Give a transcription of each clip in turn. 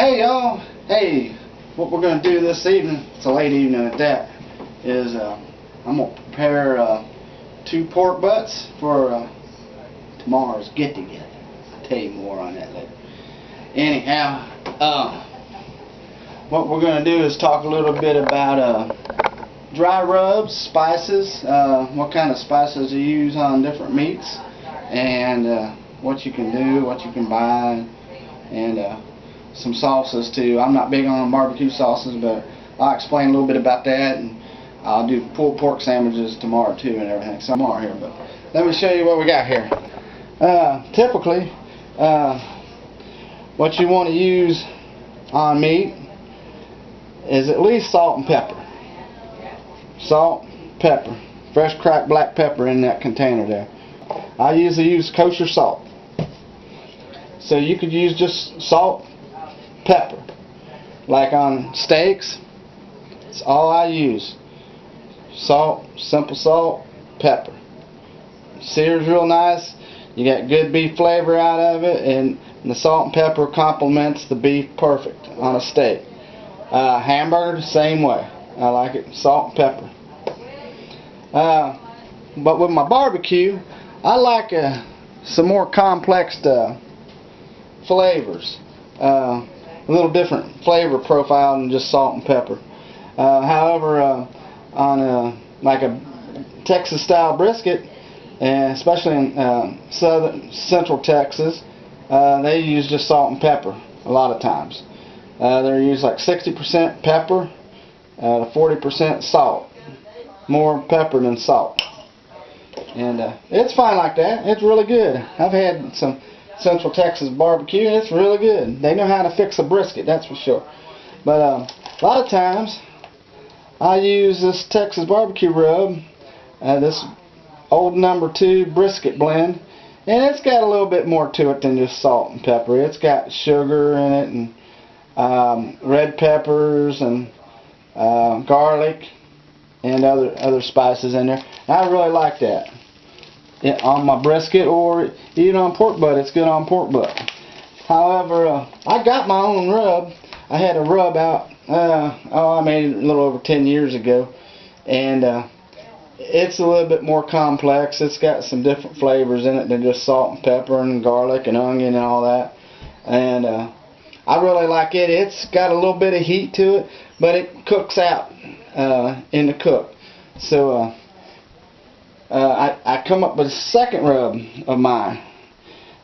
Hey y'all, hey, what we're going to do this evening, it's a late evening at that, is I'm going to prepare 2 pork butts for tomorrow's get-together. I'll tell you more on that later. Anyhow, what we're going to do is talk a little bit about dry rubs, spices, what kind of spices you use on different meats, and what you can do, what you can buy, and some sauces too. I'm not big on barbecue sauces, but I'll explain a little bit about that, and I'll do pulled pork sandwiches tomorrow too and everything. So tomorrow here, but let me show you what we got here. Typically, what you want to use on meat is at least salt and pepper. Salt, pepper, fresh cracked black pepper in that container there. I usually use kosher salt. So you could use just salt, pepper. Like on steaks, it's all I use. Salt, simple salt, pepper. Sears real nice. You get good beef flavor out of it, and the salt and pepper complements the beef perfect on a steak. Hamburger, same way. I like it, salt and pepper. But with my barbecue, I like some more complex flavors. A little different flavor profile than just salt and pepper. However, on like a Texas style brisket, and especially in central Texas, they use just salt and pepper a lot of times. They use like 60% pepper to 40% salt. More pepper than salt. And it's fine like that. It's really good. I've had some Central Texas barbecue, and it's really good. They know how to fix a brisket, that's for sure. But a lot of times I use this Texas barbecue rub, this old number 2 brisket blend, and it's got a little bit more to it than just salt and pepper. It's got sugar in it, and red peppers, and garlic, and other spices in there. I really like that. On my brisket, or even on pork butt. It's good on pork butt. However, I got my own rub. I had a rub out, I made it a little over 10 years ago, and it's a little bit more complex. It's got some different flavors in it than just salt and pepper and garlic and onion and all that, and I really like it. It's got a little bit of heat to it, but it cooks out in the cook. So I come up with a second rub of mine.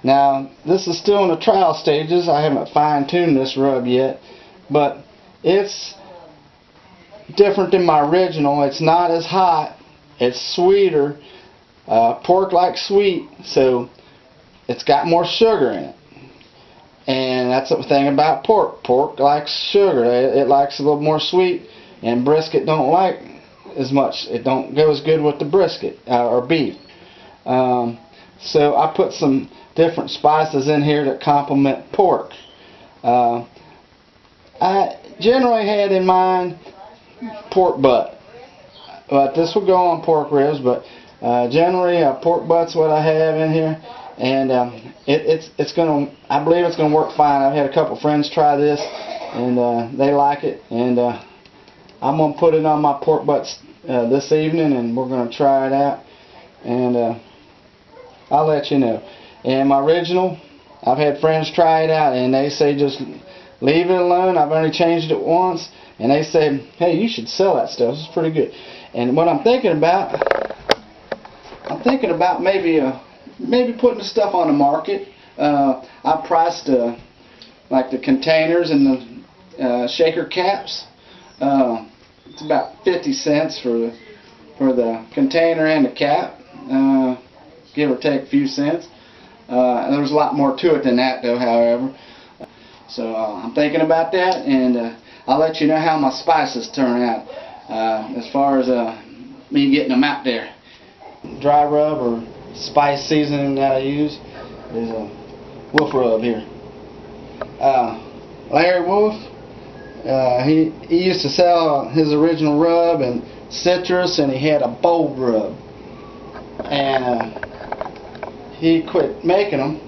Now, this is still in the trial stages. I haven't fine-tuned this rub yet, but it's different than my original. It's not as hot. It's sweeter. Pork likes sweet, so it's got more sugar in it. And that's the thing about pork. Pork likes sugar. It likes a little more sweet, and brisket don't like as much. It don't go as good with the brisket or beef. So I put some different spices in here that complement pork. I generally had in mind pork butt, but this will go on pork ribs. But generally, pork butt's what I have in here, and it's gonna. I believe it's gonna work fine. I've had a couple friends try this, and they like it, and I'm going to put it on my pork butts this evening, and we're going to try it out, and I'll let you know. And my original, I've had friends try it out, and they say just leave it alone. I've only changed it once, and they said, hey, you should sell that stuff. It's pretty good. And what I'm thinking about maybe putting the stuff on the market. I priced like the containers and the shaker caps. It's about 50 cents for the container and the cap, give or take a few cents. There's a lot more to it than that, though, however. So I'm thinking about that, and I'll let you know how my spices turn out as far as me getting them out there. Dry rub or spice seasoning that I use is Wolf Rub here. Larry Wolf. He used to sell his original rub and citrus, and he had a bold rub, and he quit making them,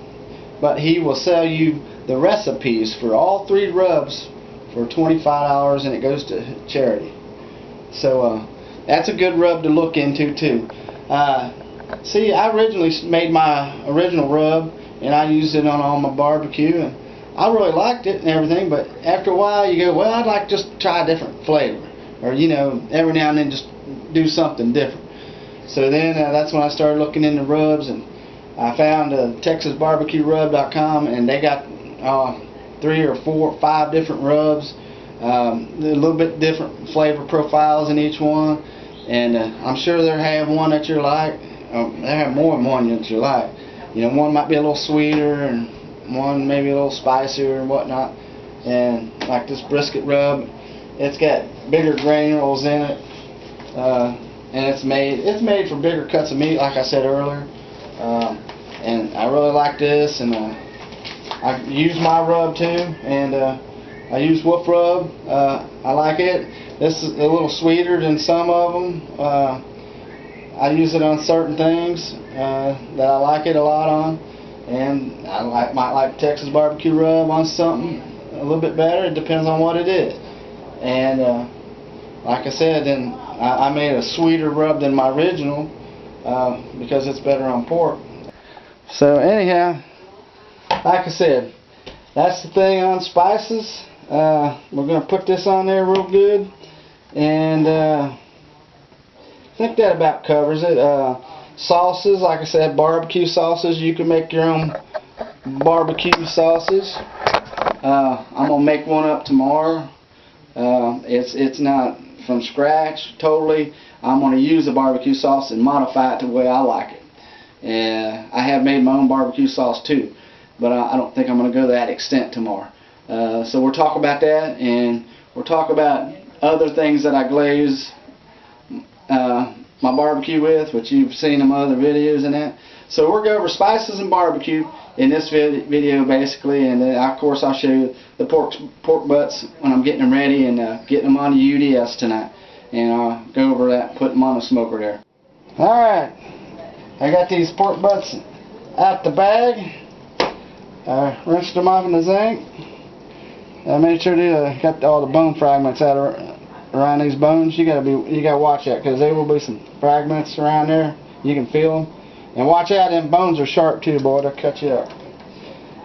but he will sell you the recipes for all 3 rubs for $25, and it goes to charity. So that's a good rub to look into too. See, I originally made my original rub, and I used it on all my barbecue, and I really liked it and everything. But after a while, you go, well, I'd like just to try a different flavor, or every now and then just do something different. So then that's when I started looking into rubs, and I found TexasBarbecueRub.com, and they got 3 or 4 or 5 different rubs, a little bit different flavor profiles in each one, and I'm sure they'll have one that you like. They have more than one that you like. One might be a little sweeter, and one maybe a little spicier and whatnot. And like this brisket rub, it's got bigger granules in it, and it's made for bigger cuts of meat, like I said earlier. And I really like this, and I use my rub too, and I use Wolf Rub. I like it. This is a little sweeter than some of them. I use it on certain things that I like it a lot on, and I might like Texas Barbecue Rub on something a little bit better. It depends on what it is. And like I said, then I made a sweeter rub than my original because it's better on pork. So anyhow, like I said, that's the thing on spices. We're going to put this on there real good, and I think that about covers it. Sauces, like I said, barbecue sauces. You can make your own barbecue sauces. I'm going to make one up tomorrow. It's not from scratch totally. I'm going to use the barbecue sauce and modify it the way I like it. And I have made my own barbecue sauce too, but I don't think I'm going to go to that extent tomorrow. So we'll talk about that, and we'll talk about other things that I glaze my barbecue with, which you've seen in my other videos and that. So we'll go over spices and barbecue in this video basically, and then of course I'll show you the pork butts when I'm getting them ready and getting them on the UDS tonight, and I'll go over that, put them on the smoker there. Alright, I got these pork butts out the bag. Rinsed them off in the zinc. I made sure they got all the bone fragments out around these bones. You gotta watch that, because there will be some fragments around there. You can feel them, and watch out. Them bones are sharp too, boy. They'll cut you up.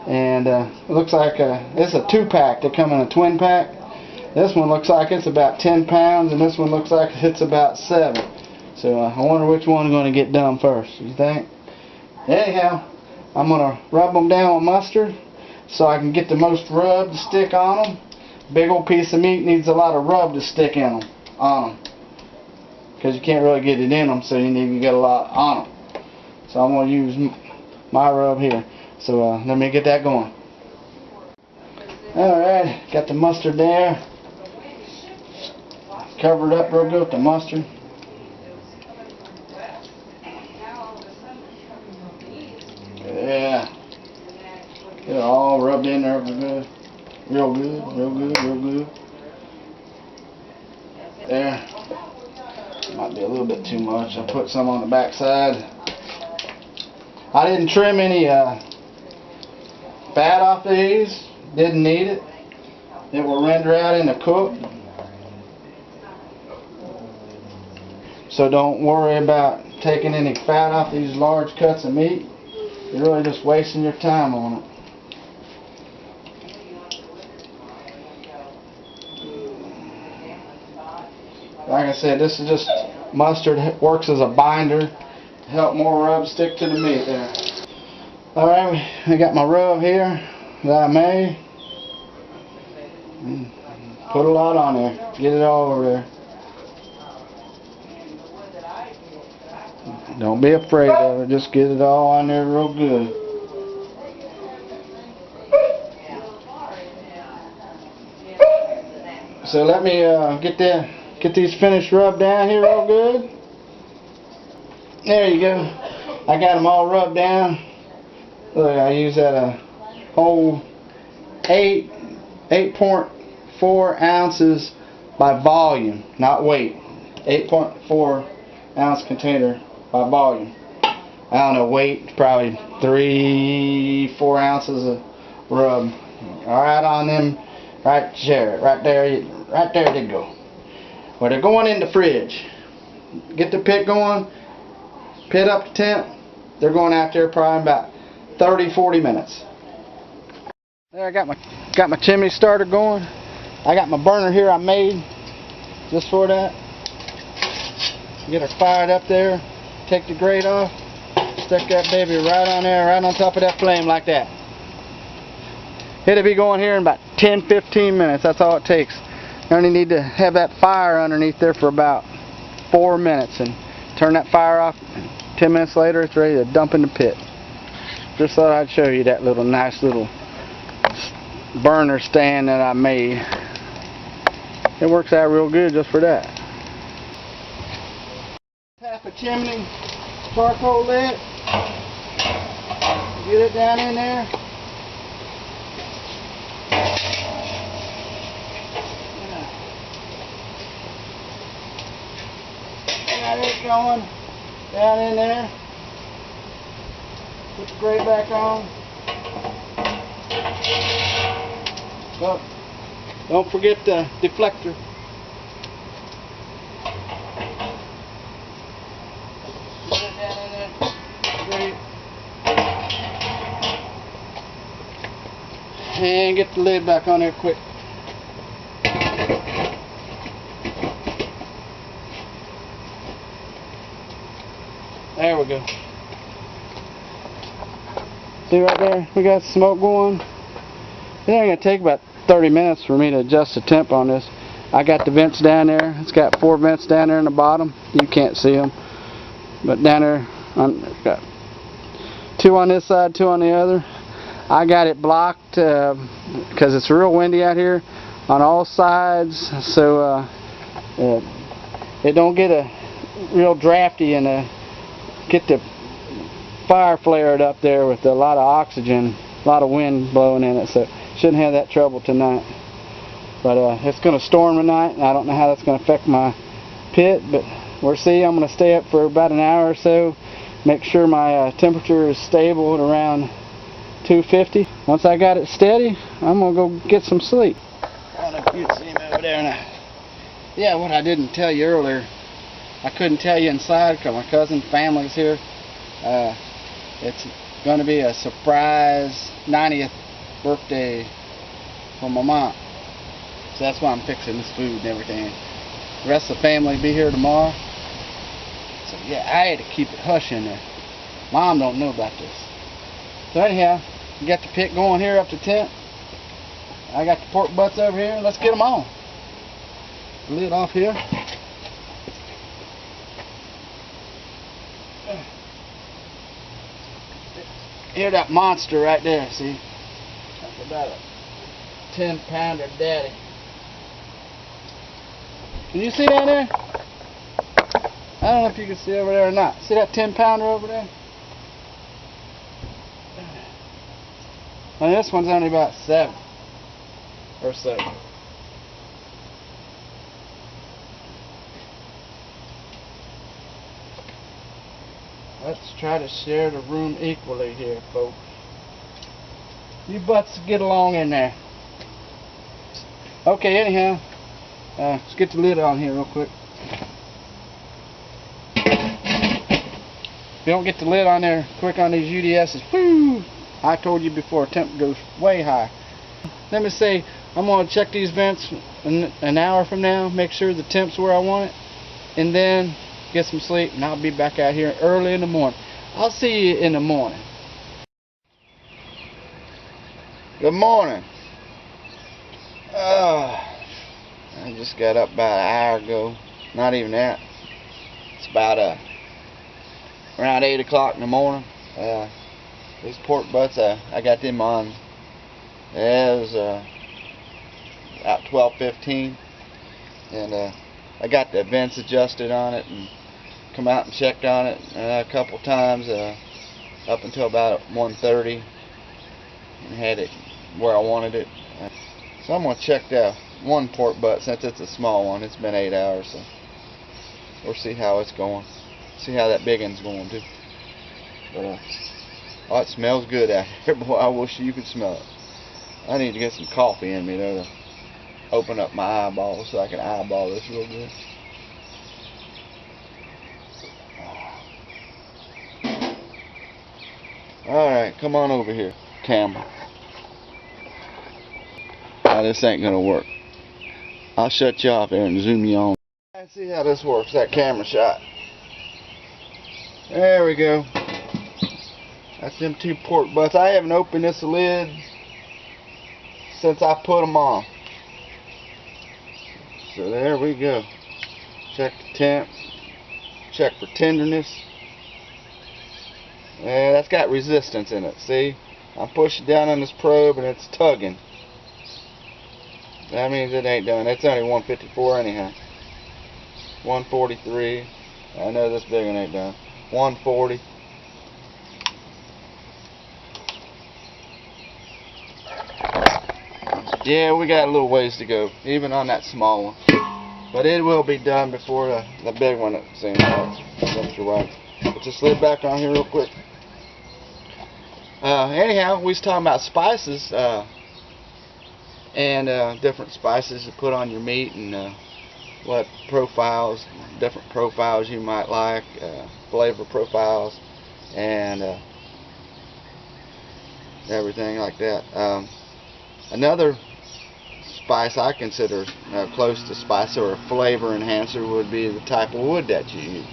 And it looks like it's a 2-pack. They come in a twin pack. This one looks like it's about 10 pounds, and this one looks like it's about 7. So I wonder which one's going to get done first. You think? Anyhow, I'm going to rub them down with mustard so I can get the most rub to stick on them. Big old piece of meat needs a lot of rub to stick in them, on them, because you can't really get it in them, so you need to get a lot on them. So I'm going to use my rub here. So let me get that going. Alright, got the mustard there. Covered up real good with the mustard. Yeah. Get it all rubbed in there real good. Real good, real good, real good. There. Might be a little bit too much. I put some on the back side. I didn't trim any fat off these. Didn't need it. It will render out in the cook. So don't worry about taking any fat off these large cuts of meat. You're really just wasting your time on it. Like I said, this is just mustard. It works as a binder to help more rub stick to the meat there. Alright, I got my rub here that I made. Put a lot on there. Get it all over there. Don't be afraid of it. Just get it all on there real good. So let me get these finished rubbed down here real good. There you go. I got them all rubbed down. Look, I use that whole 8.4 ounces by volume, not weight. 8.4 ounce container by volume. I don't know, weight, probably 3-4 ounces of rub. Right on them, right there they go. Well, they're going in the fridge. Get the pit going, pit up the temp. They're going out there probably about 30-40 minutes. There, I got my chimney starter going. I got my burner here I made just for that. Get her fired up there. Take the grate off. Stick that baby right on there, right on top of that flame like that. It'll be going here in about 10-15 minutes. That's all it takes. You only need to have that fire underneath there for about 4 minutes and turn that fire off. 10 minutes later, it's ready to dump in the pit. Just thought I'd show you that little nice little burner stand that I made. It works out real good just for that. Half a chimney charcoal lit. Get it down in there. Got it going down in there. Put the grate back on. Oh, don't forget the deflector. Put it down in there. Grate. And get the lid back on there quick. There we go. See right there? We got smoke going. It's only going to take about 30 minutes for me to adjust the temp on this. I got the vents down there. It's got 4 vents down there in the bottom. You can't see them. But down there, got 2 on this side, 2 on the other. I got it blocked because it's real windy out here on all sides. So it don't get a real drafty and get the fire flared up there with a lot of oxygen, a lot of wind blowing in it, so shouldn't have that trouble tonight. But it's going to storm tonight, and I don't know how that's going to affect my pit, but we'll see. I'm going to stay up for about an hour or so, make sure my temperature is stable at around 250. Once I got it steady, I'm going to go get some sleep. I don't know if you can see him over there now. Yeah, what I didn't tell you earlier, I couldn't tell you inside because my cousin's family's here. It's going to be a surprise 90th birthday for my mom. So that's why I'm fixing this food and everything. The rest of the family will be here tomorrow. So yeah, I had to keep it hush in there. Mom don't know about this. So anyhow, we got the pit going here up to tent. I got the pork butts over here. Let's get them on. Lid off here. Hear that monster right there, see? That's about a 10-pounder daddy. Can you see down there? I don't know if you can see over there or not. See that 10-pounder over there? And this one's only about 7 or so. Let's try to share the room equally here, folks. You butts get along in there. Okay, anyhow, let's get the lid on here real quick. If you don't get the lid on there quick on these UDSs, whoo! I told you before, temp goes way high. Let me say, I'm going to check these vents an hour from now, make sure the temp's where I want it, and then get some sleep, and I'll be back out here early in the morning. I'll see you in the morning. Good morning. I just got up about an hour ago. Not even that. It's about around 8 o'clock in the morning. These pork butts, I got them on. It was about 12:15, and I got the vents adjusted on it and come out and checked on it a couple times up until about 1:30, and had it where I wanted it. So I'm going to check that one pork butt since it's a small one. It's been 8 hours, so we'll see how it's going. See how that big one's going too. But oh, it smells good out here, boy. I wish you could smell it. I need to get some coffee in me though to open up my eyeballs so I can eyeball this real good. Alright, come on over here, camera. This ain't gonna work. I'll shut you off there and zoom you on. Let's see how this works, that camera shot. There we go. That's them 2 pork butts. I haven't opened this lid since I put them on. So there we go. Check the temp. Check for tenderness. Yeah, that's got resistance in it. See? I'm pushing down on this probe and it's tugging. That means it ain't done. It's only 154 anyhow. 143. I know this big one ain't done. 140. Yeah, we got a little ways to go, even on that small one. But it will be done before the big one at the same time. That's your wife. Put this lid back on here real quick. Anyhow, we was talking about spices and different spices to put on your meat and what profiles, different profiles you might like, flavor profiles, and everything like that. Another spice I consider close to spice or a flavor enhancer would be the type of wood that you use.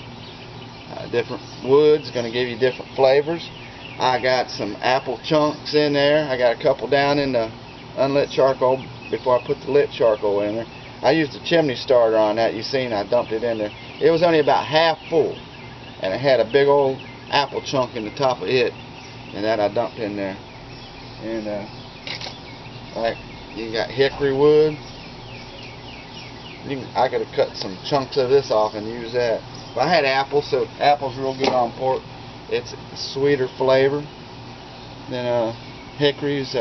Different woods going to give you different flavors. I got some apple chunks in there. I got a couple down in the unlit charcoal before I put the lit charcoal in there. I used a chimney starter on that. You seen I dumped it in there. It was only about half full, and it had a big old apple chunk in the top of it, and that I dumped in there. And like you got hickory wood. I could have cut some chunks of this off and use that. But I had apple, so apple's real good on pork. It's a sweeter flavor than hickories.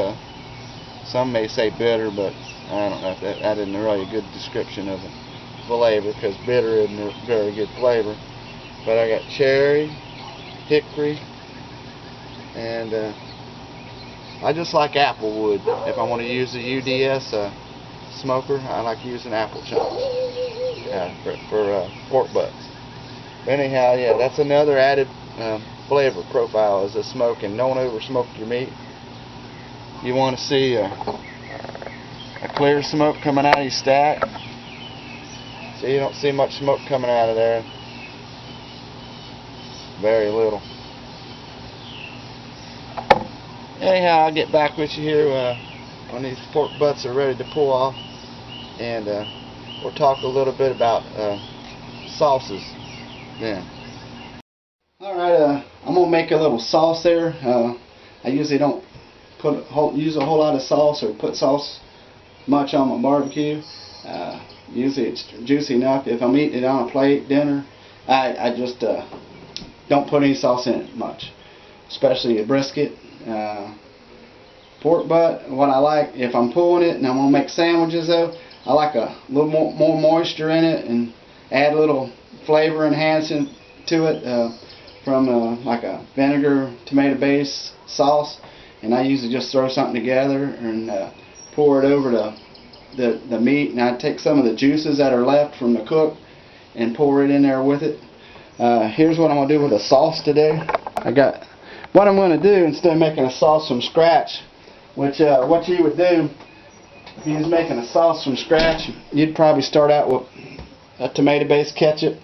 Some may say bitter, but I don't know if that isn't really a good description of the flavor, because bitter isn't a very good flavor. But I got cherry, hickory, and I just like apple wood. If I want to use the UDS smoker, I like using apple chunks for pork butts. But anyhow, yeah, that's another added flavor profile is the smoke, and don't over smoke your meat. You want to see a clear smoke coming out of your stack. So you don't see much smoke coming out of there. Very little. Anyhow, I'll get back with you here when these pork butts are ready to pull off, and we'll talk a little bit about sauces then. Alright, I'm going to make a little sauce there. I usually don't use a whole lot of sauce or put sauce much on my barbecue. Usually it's juicy enough. If I'm eating it on a plate dinner, I just don't put any sauce in it much, especially a brisket. Pork butt, what I like, if I'm pulling it and I'm going to make sandwiches though, I like a little more moisture in it and add a little flavor enhancing to it from like a vinegar tomato based sauce. And I usually just throw something together and pour it over the meat, and I take some of the juices that are left from the cook and pour it in there with it. Here's what I'm going to do with the sauce today. What I'm going to do, instead of making a sauce from scratch, which what you would do if you was making a sauce from scratch, you'd probably start out with a tomato based ketchup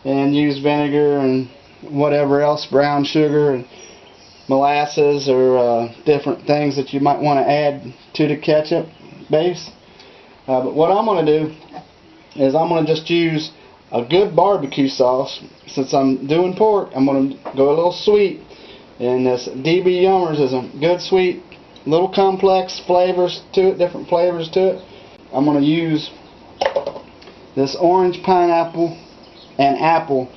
and use vinegar and whatever else, brown sugar and molasses or different things that you might want to add to the ketchup base. But what I'm going to do is I'm going to just use a good barbecue sauce. Since I'm doing pork, I'm going to go a little sweet, and this DB Yummers is a good sweet, little complex flavors to it, different flavors to it. I'm going to use this orange, pineapple, and apple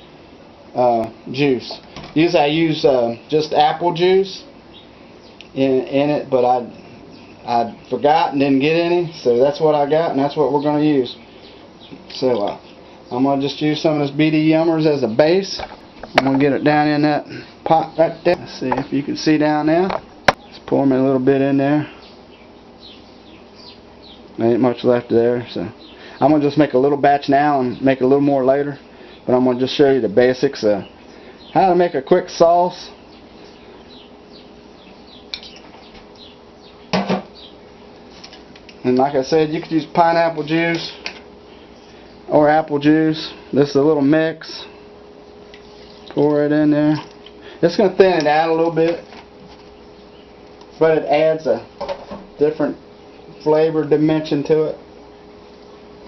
juice. Usually I use just apple juice in it, but I forgot and didn't get any, so that's what I got, and that's what we're going to use. So I'm going to just use some of this BD Yummers as a base. I'm going to get it down in that pot right there. Let's see if you can see down there. Just pour me a little bit in there. There ain't much left there, so I'm gonna just make a little batch now and make a little more later. But I'm gonna just show you the basics of how to make a quick sauce. And like I said, you could use pineapple juice or apple juice. This is a little mix. Pour it in there. It's going to thin it out a little bit, but it adds a different flavor dimension to it.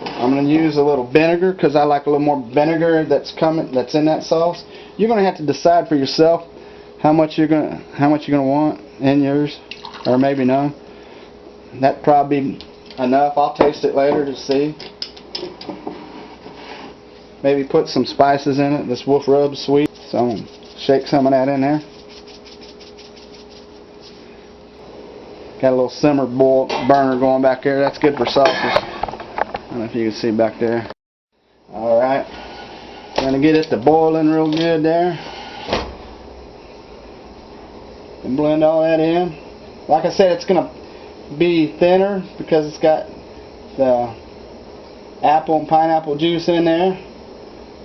I'm going to use a little vinegar because I like a little more vinegar that's in that sauce. You're going to have to decide for yourself how much you're going to want in yours, or maybe none. That'd probably be enough. I'll taste it later to see. Maybe put some spices in it. This wolf rub sweet, so I'm going to shake some of that in there. Got a little simmer boil burner going back there. That's good for sauces. I don't know if you can see back there. Alright. Going to get it to boiling real good there. And blend all that in. Like I said, it's going to be thinner because it's got the apple and pineapple juice in there.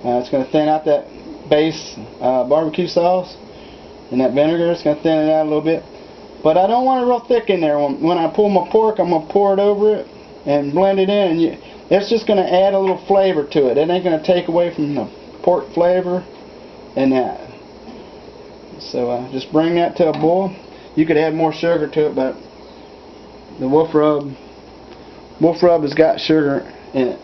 It's going to thin out that base barbecue sauce, and that vinegar is going to thin it out a little bit. But I don't want it real thick in there. When I pull my pork, I'm going to pour it over it and blend it in. And it's just going to add a little flavor to it. It ain't going to take away from the pork flavor and that. So just bring that to a boil. You could add more sugar to it, but the wolf rub has got sugar in it.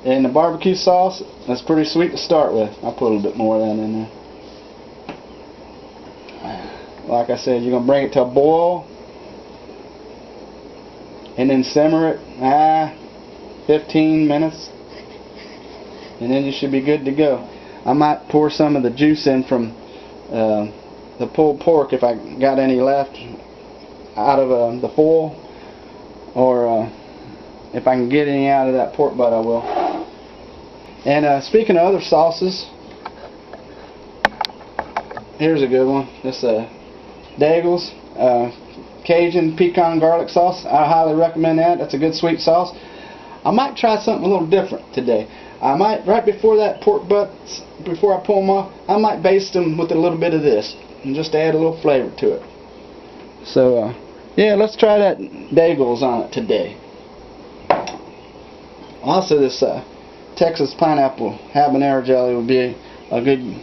And the barbecue sauce, that's pretty sweet to start with. I'll put a little bit more of that in there. Like I said, you're going to bring it to a boil and then simmer it 15 minutes, and then you should be good to go. I might pour some of the juice in from the pulled pork if I got any left out of the foil, or if I can get any out of that pork butt, I will. And speaking of other sauces, here's a good one. This Daigle's Cajun pecan garlic sauce. I highly recommend that. That's a good sweet sauce. I might try something a little different today. I might, right before that pork butts, before I pull them off, I might baste them with a little bit of this and just add a little flavor to it. So yeah, let's try that Daigle's on it today. Also, this Texas pineapple habanero jelly would be a good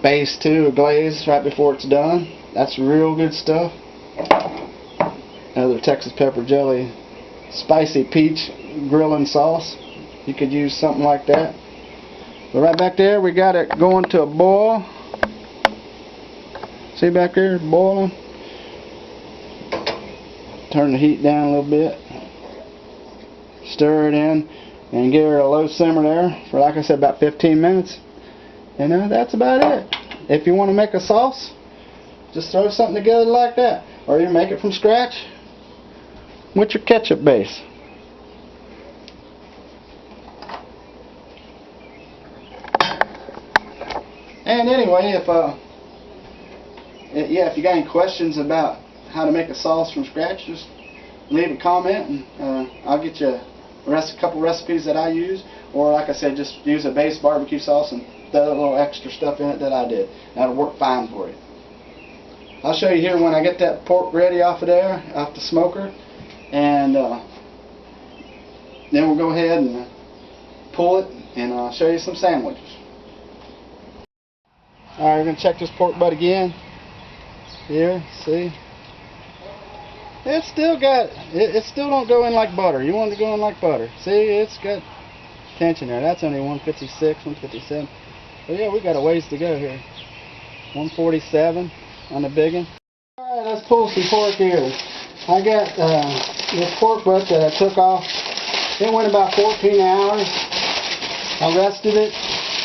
base too, a glaze right before it's done. That's real good stuff. Another Texas pepper jelly spicy peach grilling sauce. You could use something like that. But right back there, we got it going to a boil. See back there, boiling. Turn the heat down a little bit. Stir it in and give her a low simmer there for, like I said, about 15 minutes. And that's about it. If you want to make a sauce, just throw something together like that. Or you make it from scratch with your ketchup base. And anyway, if you got any questions about how to make a sauce from scratch, just leave a comment and I'll get you a couple recipes that I use. Or like I said, just use a base barbecue sauce and throw a little extra stuff in it that I did. That'll work fine for you. I'll show you here when I get that pork ready off of there, off the smoker, and then we'll go ahead and pull it and I'll show you some sandwiches. Alright, we're going to check this pork butt again. Here, see? It's still got, it still don't go in like butter. You want it to go in like butter. See, it's got tension there. That's only 156, 157. But yeah, we got a ways to go here. 147 on the big one. Alright, let's pull some pork here. I got this pork butt that I took off. It went about 14 hours. I rested it,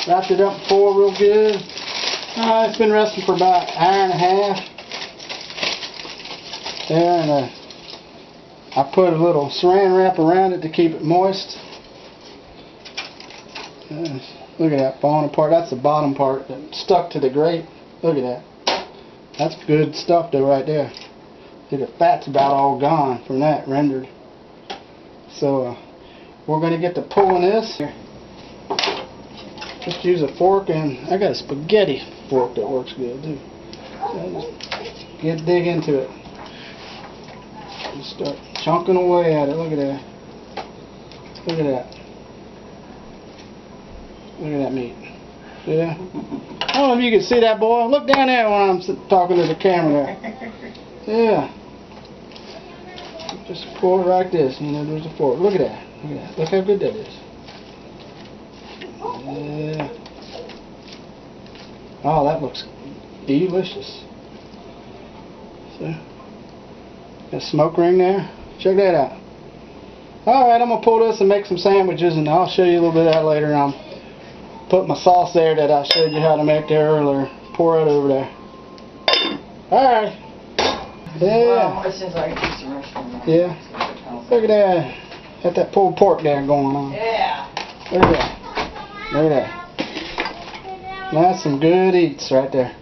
wrapped it up in foil real good. It's been resting for about an hour and a half. And I put a little saran wrap around it to keep it moist. Look at that falling apart. That's the bottom part that stuck to the grate. Look at that. That's good stuff though right there. See, the fat's about all gone from that rendered. So we're going to get to pulling this. Just use a fork, and I got a spaghetti fork that works good too. So just dig into it. Just start chunking away at it. Look at that. Look at that. Look at that meat. Yeah. I don't know if you can see that, boy. Look down there when I'm talking to the camera there. Yeah. Just pour it like this. You know, there's a fork. Look at that. Look at that. Look how good that is. Yeah. Oh, that looks delicious. So, got a smoke ring there. Check that out. Alright, I'm going to pull this and make some sandwiches, and I'll show you a little bit of that later. I'll put my sauce there that I showed you how to make there earlier. Pour it over there. Alright. Yeah. Well, it seems like it's a restaurant. Yeah. Look at that. Got that pulled pork there going on. Yeah. Look at that. Look at that. That's some good eats right there.